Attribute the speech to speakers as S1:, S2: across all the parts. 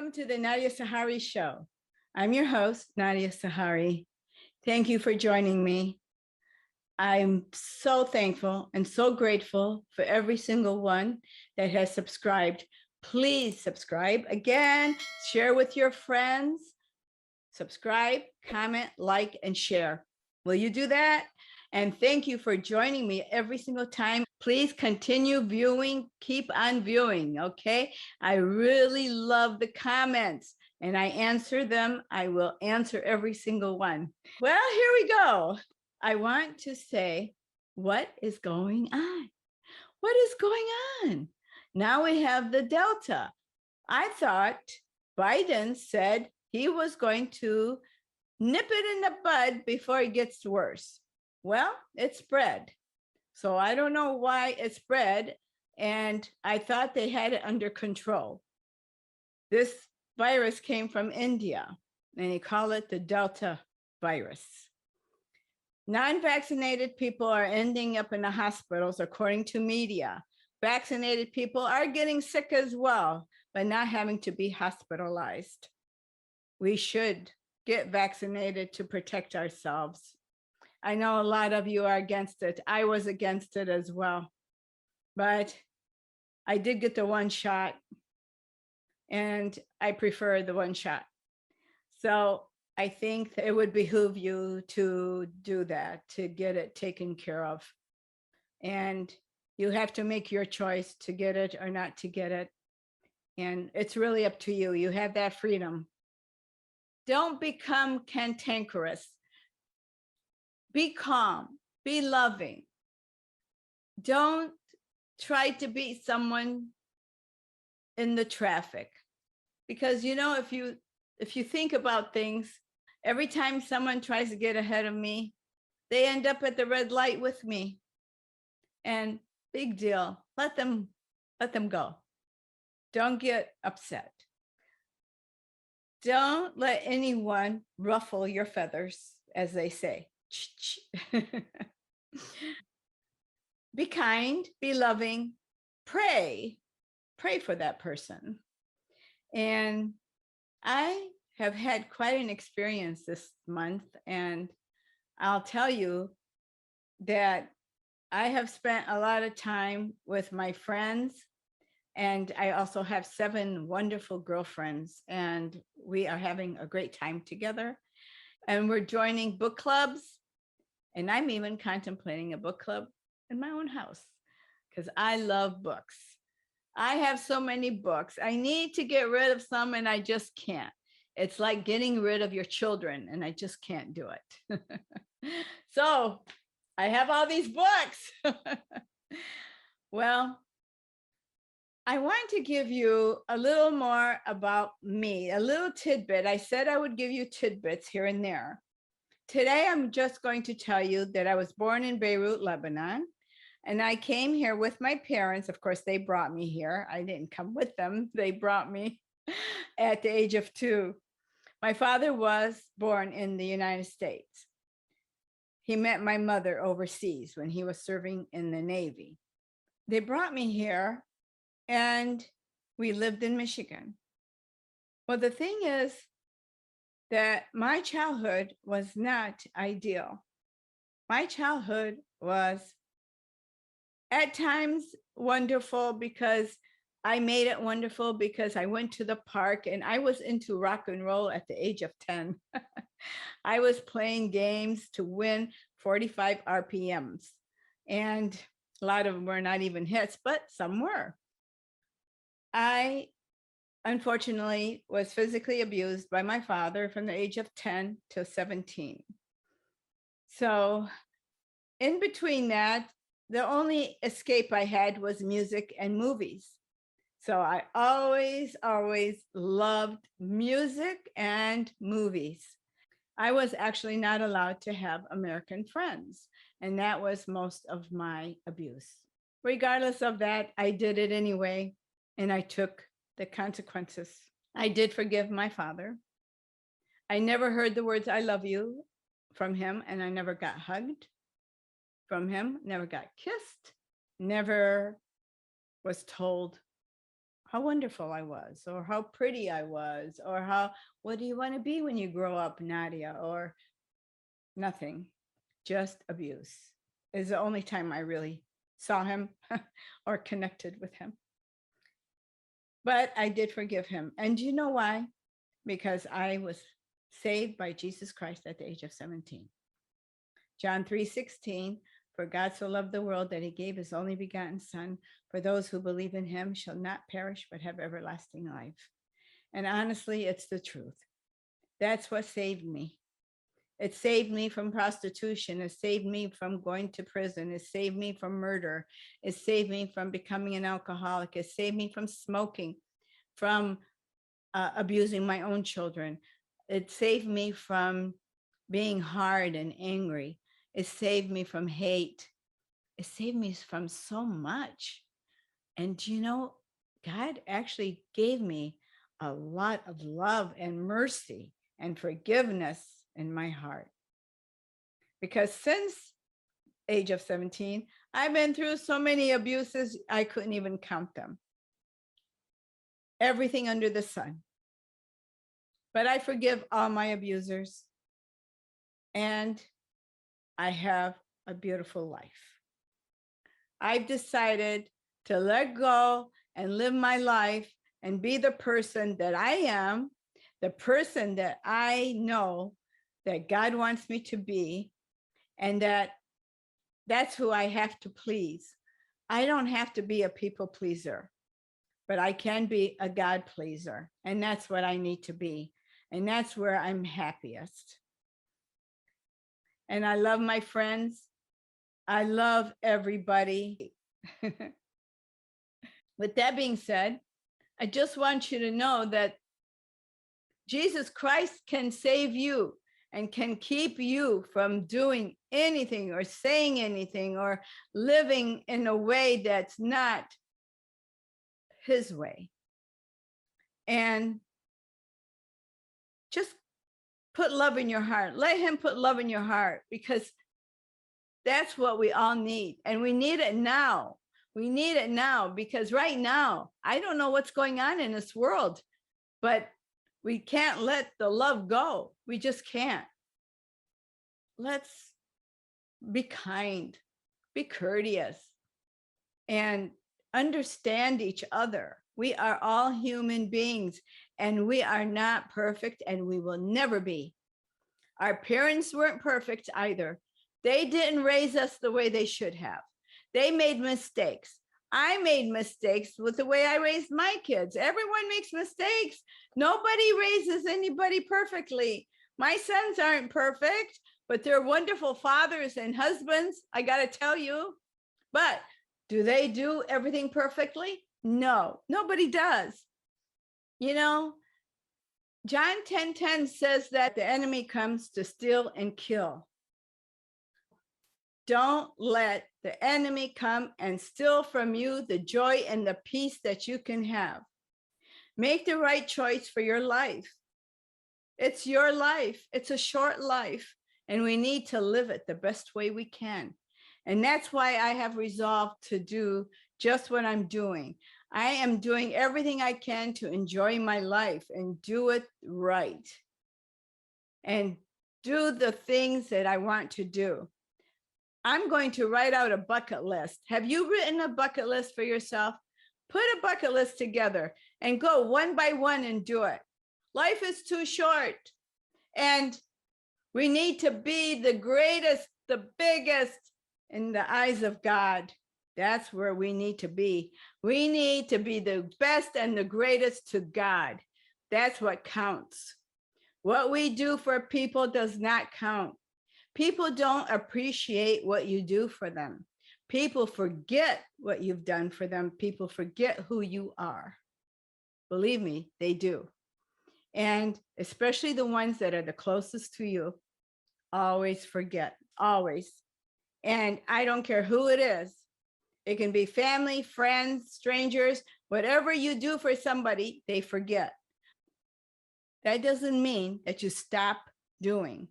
S1: Welcome to the Nadia Sahari Show. I'm your host, Nadia Sahari. Thank you for joining me. I'm so thankful and so grateful for every single one that has subscribed. Please subscribe again, share with your friends, subscribe, comment, like, and share. Will you do that? And thank you for joining me every single time. Please continue viewing, keep on viewing, okay? I really love the comments and I answer them. I will answer every single one. Well, here we go. I want to say, what is going on? What is going on? Now we have the Delta. I thought Biden said he was going to nip it in the bud before it gets worse. Well, it spread. So I don't know why it spread. And I thought they had it under control. This virus came from India, and they call it the Delta virus. Non-vaccinated people are ending up in the hospitals, according to media. Vaccinated people are getting sick as well, but not having to be hospitalized. We should get vaccinated to protect ourselves. I know a lot of you are against it. I was against it as well, but I did get the one shot and I prefer the one shot. So I think it would behoove you to do that, to get it taken care of. And you have to make your choice to get it or not to get it. And it's really up to you. You have that freedom. Don't become cantankerous. Be calm, be loving. Don't try to beat someone in the traffic. Because if you think about things, every time someone tries to get ahead of me, they end up at the red light with me. And big deal. Let them go. Don't get upset. Don't let anyone ruffle your feathers, as they say. Be kind, be loving, pray for that person. And I have had quite an experience this month, and I'll tell you that I have spent a lot of time with my friends, and I also have 7 wonderful girlfriends, and we are having a great time together. And we're joining book clubs, and I'm even contemplating a book club in my own house because I love books. I have so many books. I need to get rid of some, and I just can't. It's like getting rid of your children, and I just can't do it. So I have all these books. Well, I want to give you a little more about me, a little tidbit. I said I would give you tidbits here and there. Today, I'm just going to tell you that I was born in Beirut, Lebanon, and I came here with my parents. Of course, they brought me here. I didn't come with them. They brought me at the age of 2. My father was born in the United States. He met my mother overseas when he was serving in the Navy. They brought me here, and we lived in Michigan. Well, the thing is that my childhood was not ideal. My childhood was at times wonderful because I made it wonderful because I went to the park and I was into rock and roll at the age of 10. I was playing games to win 45 RPMs, and a lot of them were not even hits, but some were. I unfortunately was physically abused by my father from the age of 10 to 17. So in between that, the only escape I had was music and movies. So I always loved music and movies. I was actually not allowed to have American friends, and that was most of my abuse. Regardless of that, I did it anyway, and I took the consequences. I did forgive my father. I never heard the words "I love you" from him, and I never got hugged from him, never got kissed, never was told how wonderful I was, or how pretty I was, or what do you want to be when you grow up, Nadia, or nothing, just abuse. Is the only time I really saw him or connected with him. But I did forgive him. And do you know why? Because I was saved by Jesus Christ at the age of 17. John 3:16, for God so loved the world that he gave his only begotten son, for those who believe in him shall not perish but have everlasting life. And honestly, it's the truth. That's what saved me. It saved me from prostitution. It saved me from going to prison. It saved me from murder. It saved me from becoming an alcoholic. It saved me from smoking, from abusing my own children. It saved me from being hard and angry. It saved me from hate. It saved me from so much. And you know, God actually gave me a lot of love and mercy and forgiveness in my heart. Because since age of 17, I've been through so many abuses, I couldn't even count them. Everything under the sun. But I forgive all my abusers. And I have a beautiful life. I've decided to let go and live my life and be the person that I am, the person that I know that God wants me to be, and that's who I have to please. I don't have to be a people pleaser, but I can be a God pleaser. And that's what I need to be. And that's where I'm happiest. And I love my friends. I love everybody. With that being said, I just want you to know that Jesus Christ can save you and can keep you from doing anything or saying anything or living in a way that's not his way. And just put love in your heart. Let him put love in your heart, because that's what we all need. And we need it now. We need it now, because right now, I don't know what's going on in this world, but we can't let the love go. We just can't. Let's be kind, be courteous, and understand each other. We are all human beings, and we are not perfect, and we will never be. Our parents weren't perfect either. They didn't raise us the way they should have. They made mistakes. I made mistakes with the way I raised my kids. Everyone makes mistakes. Nobody raises anybody perfectly. My sons aren't perfect, but they're wonderful fathers and husbands, I got to tell you. But do they do everything perfectly? No, nobody does. You know, John 10:10 says that the enemy comes to steal and kill. Don't let the enemy come and steal from you the joy and the peace that you can have. Make the right choice for your life. It's your life. It's a short life, and we need to live it the best way we can. And that's why I have resolved to do just what I'm doing. I am doing everything I can to enjoy my life and do it right. And do the things that I want to do. I'm going to write out a bucket list. Have you written a bucket list for yourself? Put a bucket list together and go one by one and do it. Life is too short, and we need to be the greatest, the biggest in the eyes of God. That's where we need to be. We need to be the best and the greatest to God. That's what counts. What we do for people does not count. People don't appreciate what you do for them. People forget what you've done for them. People forget who you are. Believe me, they do. And especially the ones that are the closest to you, always forget, always. And I don't care who it is. It can be family, friends, strangers, whatever you do for somebody, they forget. That doesn't mean that you stop doing.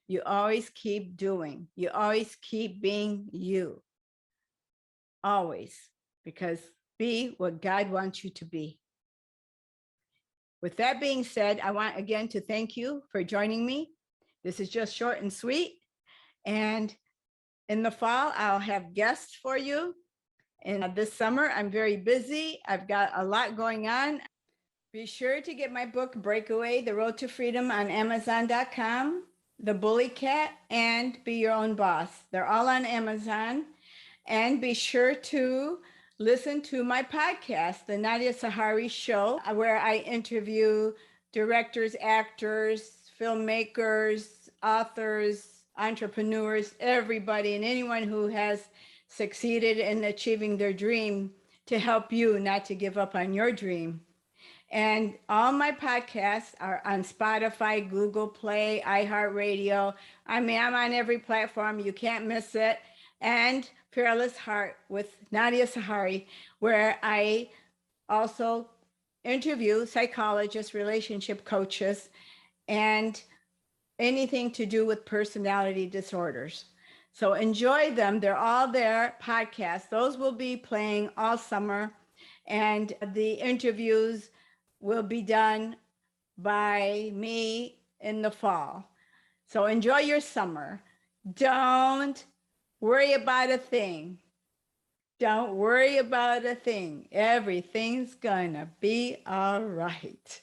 S1: You always keep doing. You always keep being you. Always. Because be what God wants you to be. With that being said, I want again to thank you for joining me. This is just short and sweet. And in the fall, I'll have guests for you. And this summer, I'm very busy. I've got a lot going on. Be sure to get my book, Breakaway, The Road to Freedom, on Amazon.com, The Bully Cat, and Be Your Own Boss. They're all on Amazon. And be sure to listen to my podcast, The Nadia Sahari Show, where I interview directors, actors, filmmakers, authors, entrepreneurs, everybody, and anyone who has succeeded in achieving their dream, to help you not to give up on your dream. And all my podcasts are on Spotify, Google Play, iHeartRadio. I mean, I'm on every platform. You can't miss it. And Fearless Heart with Nadia Sahari, where I also interview psychologists, relationship coaches, and anything to do with personality disorders. So enjoy them. They're all there, podcasts. Those will be playing all summer. And the interviews will be done by me in the fall. So enjoy your summer. Don't worry about a thing. Don't worry about a thing. Everything's gonna be all right.